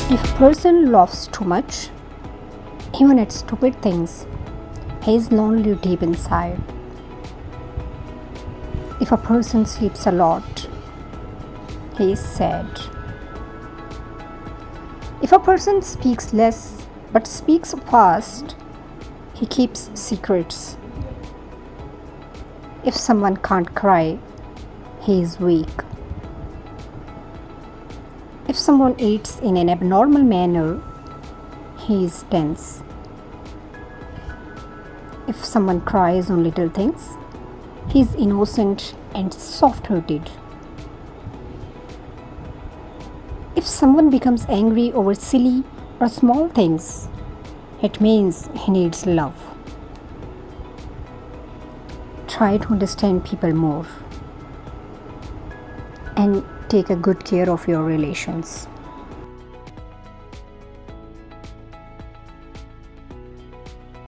If a person laughs too much, even at stupid things, he is lonely deep inside. If a person sleeps a lot, he is sad. If a person speaks less but speaks fast, he keeps secrets. If someone can't cry, he is weak. If someone eats in an abnormal manner, he is tense. If someone cries on little things, he is innocent and soft hearted. If someone becomes angry over silly or small things, it means he needs love. Try to understand people more and take a good care of your relations.